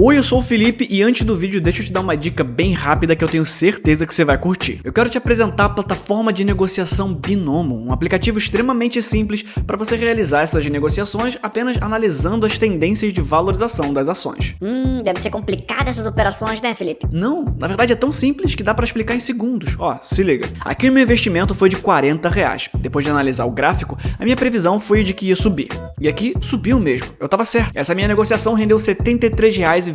Oi, eu sou o Felipe e antes do vídeo deixa eu te dar uma dica bem rápida que eu tenho certeza que você vai curtir. Eu quero te apresentar a plataforma de negociação Binomo, um aplicativo extremamente simples para você realizar essas negociações apenas analisando as tendências de valorização das ações. Deve ser complicada essas operações, né, Felipe? Não, na verdade é tão simples que dá para explicar em segundos. Ó, se liga. Aqui o meu investimento foi de R$40. Depois de analisar o gráfico, a minha previsão foi de que ia subir. E aqui subiu mesmo, eu tava certo. Essa minha negociação rendeu R$73,20.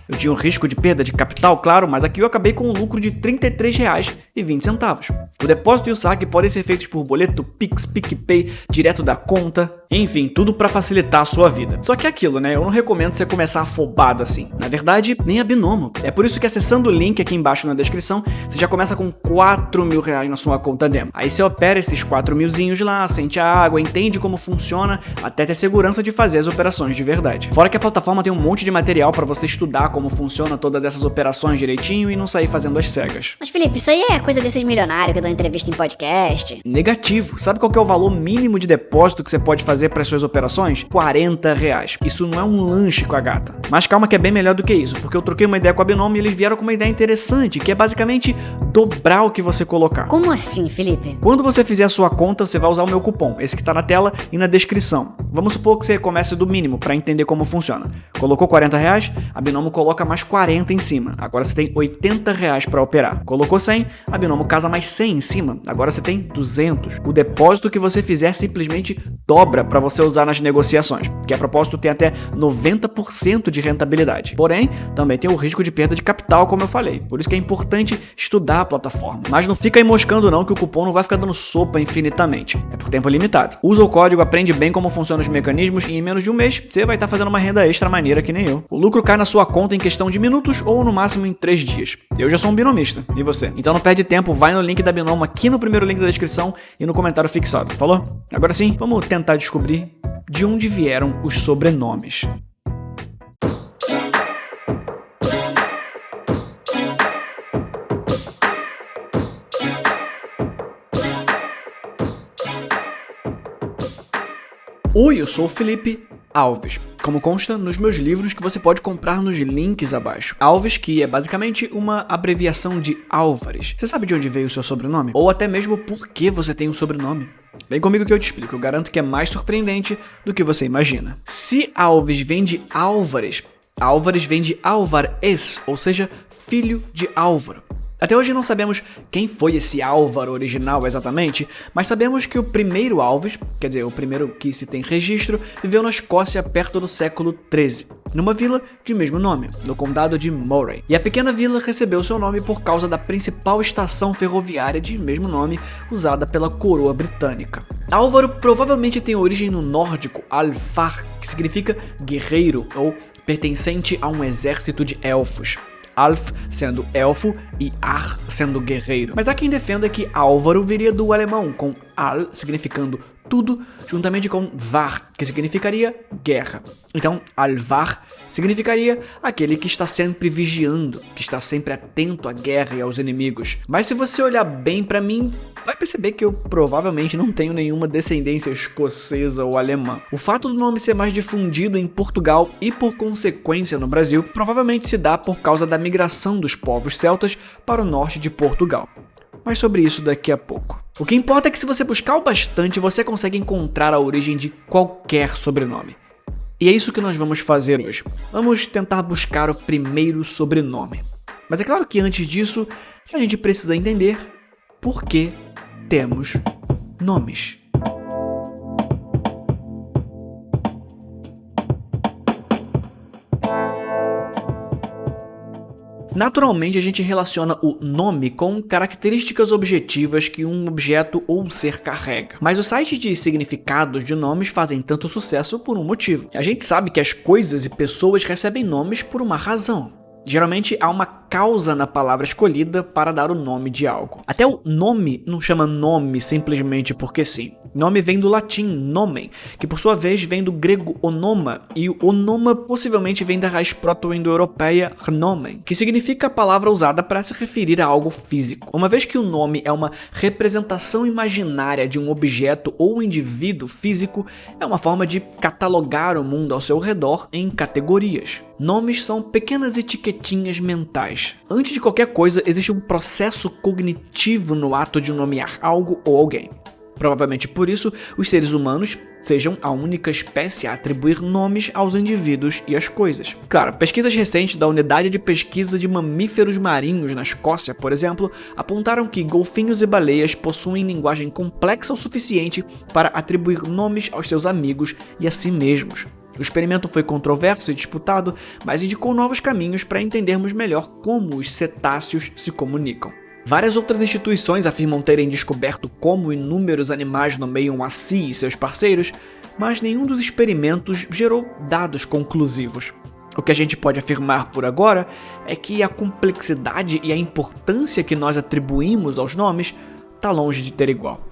Eu tinha um risco de perda de capital, claro, mas aqui eu acabei com um lucro de R$33,20. O depósito e o saque podem ser feitos por boleto, Pix, PicPay, direto da conta, enfim, tudo para facilitar a sua vida. Só que é aquilo, né? Eu não recomendo você começar afobado assim. Na verdade, nem a Binomo. É por isso que acessando o link aqui embaixo na descrição, você já começa com R$4.000 na sua conta demo. Aí você opera esses 4.000zinhos lá, sente a água, entende como funciona, até ter segurança de fazer as operações de verdade. Fora que a plataforma tem um monte de material para você estudar como funciona todas essas operações direitinho e não sair fazendo as cegas. Mas, Felipe, isso aí é coisa desses milionários que dão entrevista em podcast. Negativo. Sabe qual que é o valor mínimo de depósito que você pode fazer para as suas operações? R$40. Isso não é um lanche com a gata. Mas calma que é bem melhor do que isso, porque eu troquei uma ideia com a Binomo e eles vieram com uma ideia interessante, que é basicamente dobrar o que você colocar. Como assim, Felipe? Quando você fizer a sua conta, você vai usar o meu cupom, esse que tá na tela e na descrição. Vamos supor que você comece do mínimo para entender como funciona. Colocou R$40, a Binomo coloca mais 40 em cima. Agora você tem R$80 para operar. Colocou 100, a Binomo casa mais 100 em cima. Agora você tem 200. O depósito que você fizer simplesmente dobra para você usar nas negociações, que a propósito tem até 90% de rentabilidade. Porém, também tem o risco de perda de capital, como eu falei. Por isso que é importante estudar a plataforma. Mas não fica aí moscando não, que o cupom não vai ficar dando sopa infinitamente. É por tempo limitado. Usa o código, aprende bem como funcionam os mecanismos e em menos de um mês você vai estar fazendo uma renda extra maneira que nem eu. O lucro cai na sua conta em questão de minutos ou no máximo em 3 dias. Eu já sou um binomista. E você? Então não perde tempo, vai no link da Binomo aqui no primeiro link da descrição e no comentário fixado. Falou? Agora sim, vamos tentar descobrir de onde vieram os sobrenomes. Oi, eu sou o Felipe Alves, como consta nos meus livros que você pode comprar nos links abaixo. Alves, que é basicamente uma abreviação de Álvares. Você sabe de onde veio o seu sobrenome? Ou até mesmo por que você tem um sobrenome? Vem comigo que eu te explico, eu garanto que é mais surpreendente do que você imagina. Se Alves vem de Álvares, Álvares vem de Álvares, ou seja, filho de Álvaro. Até hoje não sabemos quem foi esse Álvaro original exatamente, mas sabemos que o primeiro Alves, quer dizer, o primeiro que se tem registro, viveu na Escócia perto do século XIII, numa vila de mesmo nome, no condado de Moray. E a pequena vila recebeu seu nome por causa da principal estação ferroviária de mesmo nome, usada pela coroa britânica. Álvaro provavelmente tem origem no nórdico Alfar, que significa guerreiro ou pertencente a um exército de elfos. Alf sendo elfo e Ar sendo guerreiro. Mas há quem defenda que Álvaro viria do alemão, com Al significando tudo, juntamente com Var, que significaria guerra. Então, Alvar significaria aquele que está sempre vigiando, que está sempre atento à guerra e aos inimigos. Mas se você olhar bem pra mim, vai perceber que eu provavelmente não tenho nenhuma descendência escocesa ou alemã. O fato do nome ser mais difundido em Portugal e, por consequência, no Brasil, provavelmente se dá por causa da migração dos povos celtas para o norte de Portugal. Mas sobre isso daqui a pouco. O que importa é que se você buscar o bastante, você consegue encontrar a origem de qualquer sobrenome. E é isso que nós vamos fazer hoje. Vamos tentar buscar o primeiro sobrenome. Mas é claro que antes disso, a gente precisa entender por que temos nomes. Naturalmente, a gente relaciona o nome com características objetivas que um objeto ou ser carrega. Mas os sites de significados de nomes fazem tanto sucesso por um motivo. A gente sabe que as coisas e pessoas recebem nomes por uma razão. Geralmente há uma causa na palavra escolhida para dar o nome de algo. Até o nome não chama nome simplesmente porque sim. Nome vem do latim nomen, que por sua vez vem do grego onoma, e o onoma possivelmente vem da raiz proto-indo-europeia nomen, que significa a palavra usada para se referir a algo físico. Uma vez que o nome é uma representação imaginária de um objeto ou indivíduo físico, é uma forma de catalogar o mundo ao seu redor em categorias. Nomes são pequenas etiquetinhas mentais. Antes de qualquer coisa, existe um processo cognitivo no ato de nomear algo ou alguém. Provavelmente por isso, os seres humanos sejam a única espécie a atribuir nomes aos indivíduos e às coisas. Claro, pesquisas recentes da Unidade de Pesquisa de Mamíferos Marinhos na Escócia, por exemplo, apontaram que golfinhos e baleias possuem linguagem complexa o suficiente para atribuir nomes aos seus amigos e a si mesmos. O experimento foi controverso e disputado, mas indicou novos caminhos para entendermos melhor como os cetáceos se comunicam. Várias outras instituições afirmam terem descoberto como inúmeros animais nomeiam a si e seus parceiros, mas nenhum dos experimentos gerou dados conclusivos. O que a gente pode afirmar por agora é que a complexidade e a importância que nós atribuímos aos nomes está longe de ter igual.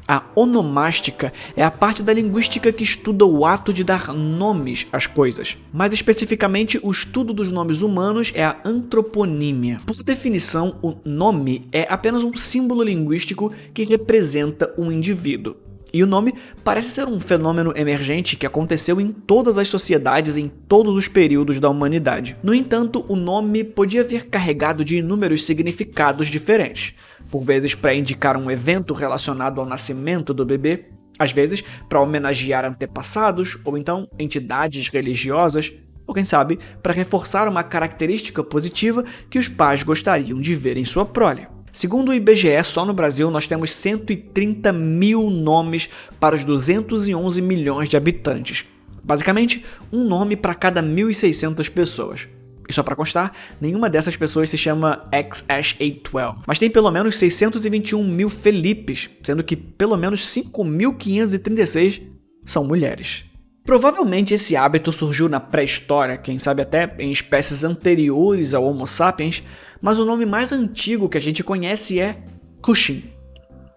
A onomástica é a parte da linguística que estuda o ato de dar nomes às coisas. Mais especificamente, o estudo dos nomes humanos é a antroponímia. Por definição, o nome é apenas um símbolo linguístico que representa um indivíduo. E o nome parece ser um fenômeno emergente que aconteceu em todas as sociedades em todos os períodos da humanidade. No entanto, o nome podia vir carregado de inúmeros significados diferentes. Por vezes para indicar um evento relacionado ao nascimento do bebê, às vezes para homenagear antepassados ou então entidades religiosas, ou quem sabe para reforçar uma característica positiva que os pais gostariam de ver em sua prole. Segundo o IBGE, só no Brasil nós temos 130 mil nomes para os 211 milhões de habitantes. Basicamente, um nome para cada 1.600 pessoas. E só para constar, nenhuma dessas pessoas se chama XH812. Mas tem pelo menos 621 mil Felipes, sendo que pelo menos 5.536 são mulheres. Provavelmente esse hábito surgiu na pré-história, quem sabe até em espécies anteriores ao Homo sapiens, mas o nome mais antigo que a gente conhece é Cushing.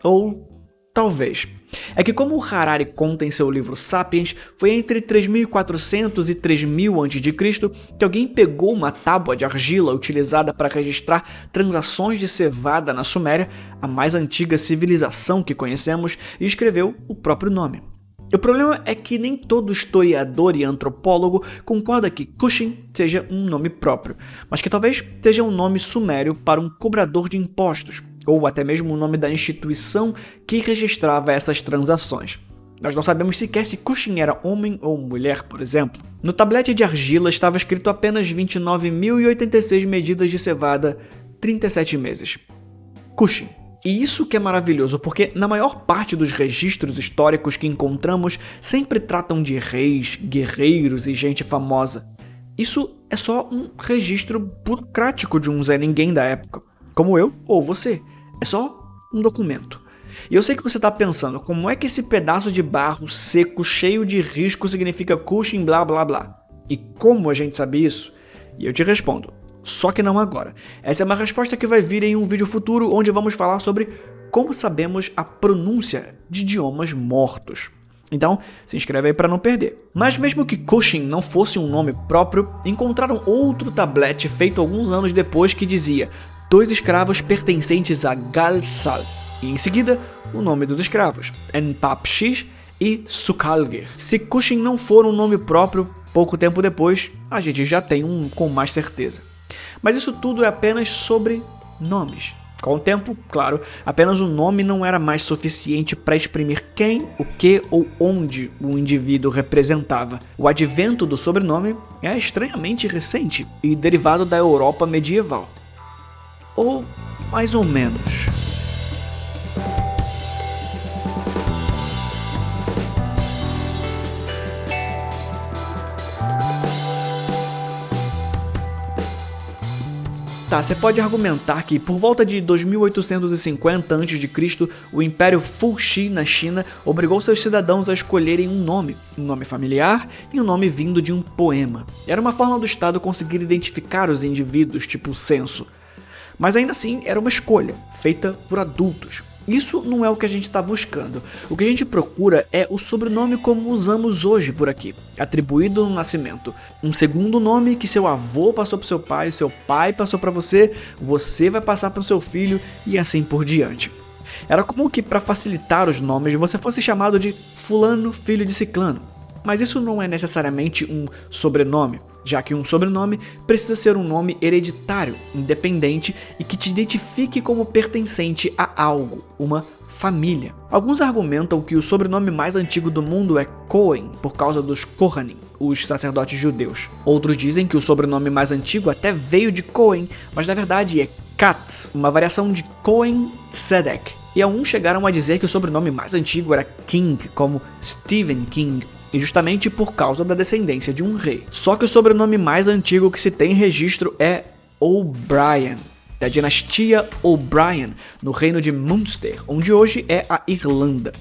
Ou talvez. É que como o Harari conta em seu livro Sapiens, foi entre 3.400 e 3.000 a.C. que alguém pegou uma tábua de argila utilizada para registrar transações de cevada na Suméria, a mais antiga civilização que conhecemos, e escreveu o próprio nome. O problema é que nem todo historiador e antropólogo concorda que Cushing seja um nome próprio, mas que talvez seja um nome sumério para um cobrador de impostos, ou até mesmo o nome da instituição que registrava essas transações. Nós não sabemos sequer se Cushing era homem ou mulher, por exemplo. No tablete de argila estava escrito apenas 29.086 medidas de cevada, 37 meses. Cushing. E isso que é maravilhoso, porque na maior parte dos registros históricos que encontramos sempre tratam de reis, guerreiros e gente famosa. Isso é só um registro burocrático de um Zé Ninguém da época, como eu ou você. É só um documento. E eu sei que você está pensando, como é que esse pedaço de barro seco, cheio de risco, significa Cushing, blá blá blá? E como a gente sabe isso? E eu te respondo. Só que não agora. Essa é uma resposta que vai vir em um vídeo futuro onde vamos falar sobre como sabemos a pronúncia de idiomas mortos. Então, se inscreve aí para não perder. Mas mesmo que Cushing não fosse um nome próprio, encontraram outro tablete feito alguns anos depois que dizia 2 escravos pertencentes a Galsal. E em seguida, o nome dos escravos, Npapshis e Sukalgir. Se Cushing não for um nome próprio, pouco tempo depois, a gente já tem um com mais certeza. Mas isso tudo é apenas sobre nomes. Com o tempo, claro, apenas o nome não era mais suficiente para exprimir quem, o que ou onde o indivíduo representava. O advento do sobrenome é estranhamente recente e derivado da Europa medieval. Ou mais ou menos. tá, você pode argumentar que por volta de 2850 a.C., o Império Fuxi na China obrigou seus cidadãos a escolherem um nome familiar e um nome vindo de um poema. Era uma forma do Estado conseguir identificar os indivíduos, tipo censo. Mas ainda assim, era uma escolha, feita por adultos. Isso não é o que a gente está buscando. O que a gente procura é o sobrenome como usamos hoje por aqui, atribuído no nascimento. Um segundo nome que seu avô passou para seu pai passou para você vai passar para o seu filho e assim por diante. Era comum que, para facilitar os nomes, você fosse chamado de fulano, filho de ciclano. Mas isso não é necessariamente um sobrenome, já que um sobrenome precisa ser um nome hereditário, independente e que te identifique como pertencente a algo, uma família. Alguns argumentam que o sobrenome mais antigo do mundo é Cohen, por causa dos Kohanim, os sacerdotes judeus. Outros dizem que o sobrenome mais antigo até veio de Cohen, mas na verdade é Katz, uma variação de Cohen Tzedek. E alguns chegaram a dizer que o sobrenome mais antigo era King, como Stephen King, e justamente por causa da descendência de um rei. Só que o sobrenome mais antigo que se tem registro é O'Brien, da dinastia O'Brien, no reino de Munster, onde hoje é a Irlanda.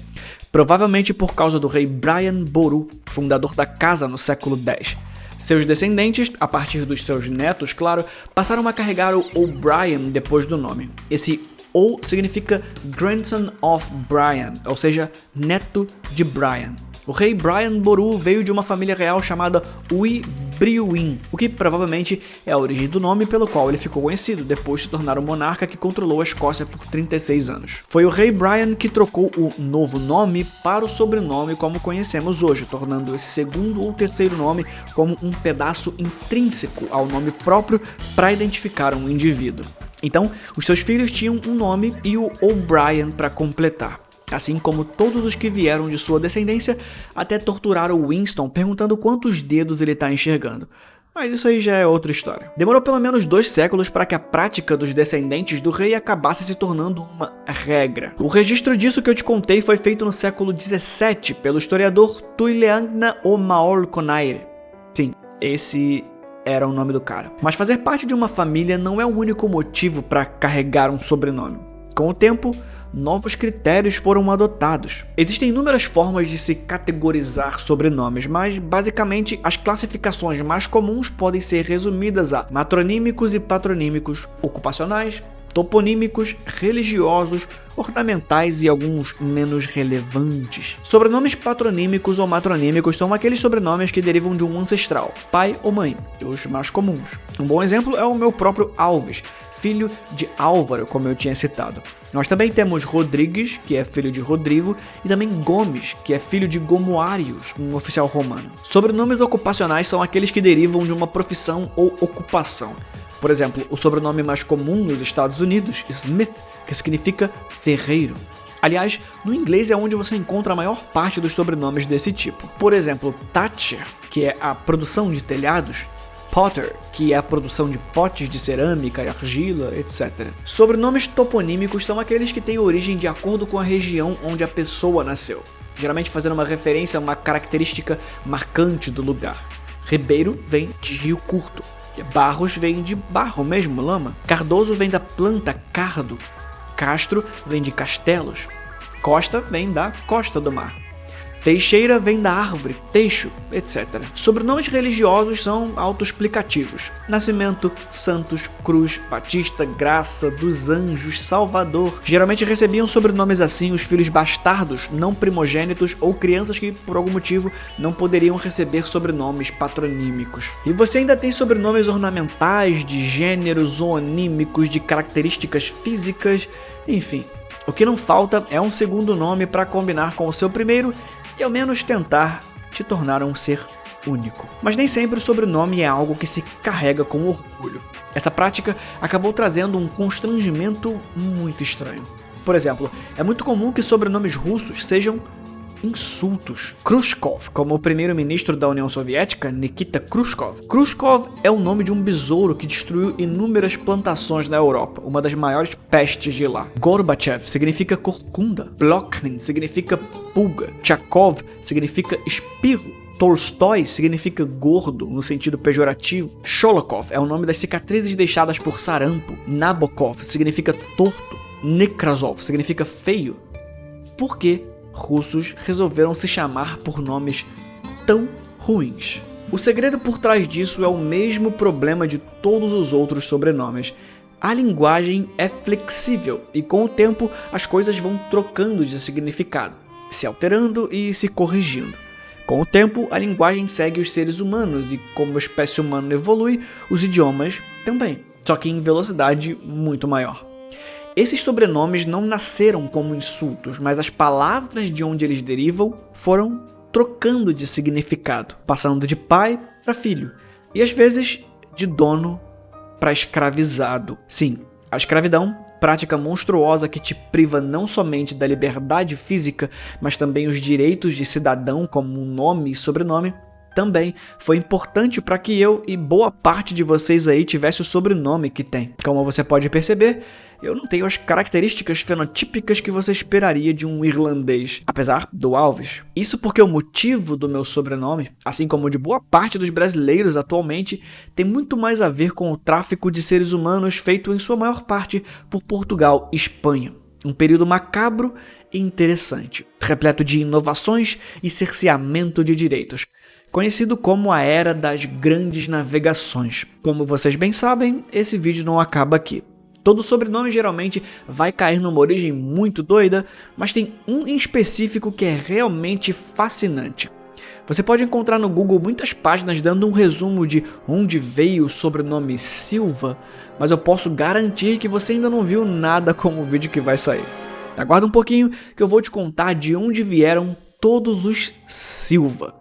Provavelmente por causa do rei Brian Boru, fundador da casa no século X. Seus descendentes, a partir dos seus netos, claro, passaram a carregar o O'Brien depois do nome. Esse O significa Grandson of Brian, ou seja, neto de Brian. O rei Brian Boru veio de uma família real chamada Ui Briuin, o que provavelmente é a origem do nome pelo qual ele ficou conhecido, depois de se tornar o monarca que controlou a Escócia por 36 anos. Foi o rei Brian que trocou o novo nome para o sobrenome como conhecemos hoje, tornando esse segundo ou terceiro nome como um pedaço intrínseco ao nome próprio para identificar um indivíduo. Então, os seus filhos tinham um nome e o O'Brien para completar. Assim como todos os que vieram de sua descendência, até torturaram Winston perguntando quantos dedos ele está enxergando. Mas isso aí já é outra história. Demorou pelo menos 2 séculos para que a prática dos descendentes do rei acabasse se tornando uma regra. O registro disso que eu te contei foi feito no século 17 pelo historiador Tuileangna Omaol Conaire. Sim, esse era o nome do cara. Mas fazer parte de uma família não é o único motivo para carregar um sobrenome. Com o tempo, novos critérios foram adotados. Existem inúmeras formas de se categorizar sobrenomes, mas basicamente as classificações mais comuns podem ser resumidas a matronímicos e patronímicos, ocupacionais, toponímicos, religiosos, ornamentais e alguns menos relevantes. Sobrenomes patronímicos ou matronímicos são aqueles sobrenomes que derivam de um ancestral, pai ou mãe, os mais comuns. Um bom exemplo é o meu próprio Alves, filho de Álvaro, como eu tinha citado. Nós também temos Rodrigues, que é filho de Rodrigo, e também Gomes, que é filho de Gomoarius, um oficial romano. Sobrenomes ocupacionais são aqueles que derivam de uma profissão ou ocupação. Por exemplo, o sobrenome mais comum nos Estados Unidos, Smith, que significa ferreiro. Aliás, no inglês é onde você encontra a maior parte dos sobrenomes desse tipo. Por exemplo, Thatcher, que é a produção de telhados, Potter, que é a produção de potes de cerâmica e argila, etc. Sobrenomes toponímicos são aqueles que têm origem de acordo com a região onde a pessoa nasceu, geralmente fazendo uma referência a uma característica marcante do lugar. Ribeiro vem de Rio Curto. Barros vem de barro mesmo, lama. Cardoso vem da planta cardo. Castro vem de castelos. Costa vem da costa do mar. Teixeira vem da árvore, teixo, etc. Sobrenomes religiosos são autoexplicativos. Nascimento, Santos, Cruz, Batista, Graça, dos Anjos, Salvador. Geralmente recebiam sobrenomes assim os filhos bastardos, não primogênitos ou crianças que, por algum motivo, não poderiam receber sobrenomes patronímicos. E você ainda tem sobrenomes ornamentais, de gêneros, zoonímicos, de características físicas, enfim. O que não falta é um segundo nome para combinar com o seu primeiro e ao menos tentar te tornar um ser único. Mas nem sempre o sobrenome é algo que se carrega com orgulho. Essa prática acabou trazendo um constrangimento muito estranho. Por exemplo, é muito comum que sobrenomes russos sejam insultos. Khrushchev, como o primeiro-ministro da União Soviética, Nikita Khrushchev. Khrushchev é o nome de um besouro que destruiu inúmeras plantações na Europa, uma das maiores pestes de lá. Gorbachev significa corcunda. Blokhin significa pulga. Chakov significa espirro. Tolstói significa gordo no sentido pejorativo. Sholokov é o nome das cicatrizes deixadas por sarampo. Nabokov significa torto. Nekrasov significa feio. Por que russos resolveram se chamar por nomes tão ruins? O segredo por trás disso é o mesmo problema de todos os outros sobrenomes. A linguagem é flexível e com o tempo as coisas vão trocando de significado, se alterando e se corrigindo. Com o tempo, a linguagem segue os seres humanos e, como a espécie humana evolui, os idiomas também, só que em velocidade muito maior. Esses sobrenomes não nasceram como insultos, mas as palavras de onde eles derivam foram trocando de significado, passando de pai para filho, e às vezes de dono para escravizado. Sim, a escravidão, prática monstruosa que te priva não somente da liberdade física, mas também os direitos de cidadão como um nome e sobrenome, também foi importante para que eu e boa parte de vocês aí tivesse o sobrenome que tem. Como você pode perceber, eu não tenho as características fenotípicas que você esperaria de um irlandês, apesar do Alves. Isso porque o motivo do meu sobrenome, assim como de boa parte dos brasileiros atualmente, tem muito mais a ver com o tráfico de seres humanos feito em sua maior parte por Portugal e Espanha. Um período macabro e interessante, repleto de inovações e cerceamento de direitos, conhecido como a Era das Grandes Navegações. Como vocês bem sabem, esse vídeo não acaba aqui. Todo sobrenome geralmente vai cair numa origem muito doida, mas tem um em específico que é realmente fascinante. Você pode encontrar no Google muitas páginas dando um resumo de onde veio o sobrenome Silva, mas eu posso garantir que você ainda não viu nada como o vídeo que vai sair. Aguarda um pouquinho que eu vou te contar de onde vieram todos os Silva.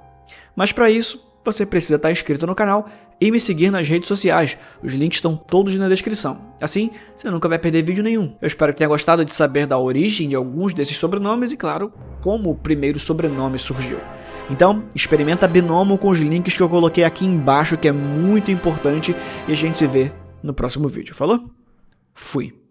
Mas para isso, você precisa estar inscrito no canal e me seguir nas redes sociais. Os links estão todos na descrição. Assim, você nunca vai perder vídeo nenhum. Eu espero que tenha gostado de saber da origem de alguns desses sobrenomes e, claro, como o primeiro sobrenome surgiu. Então, experimenta Binomo com os links que eu coloquei aqui embaixo, que é muito importante, e a gente se vê no próximo vídeo. Falou? Fui!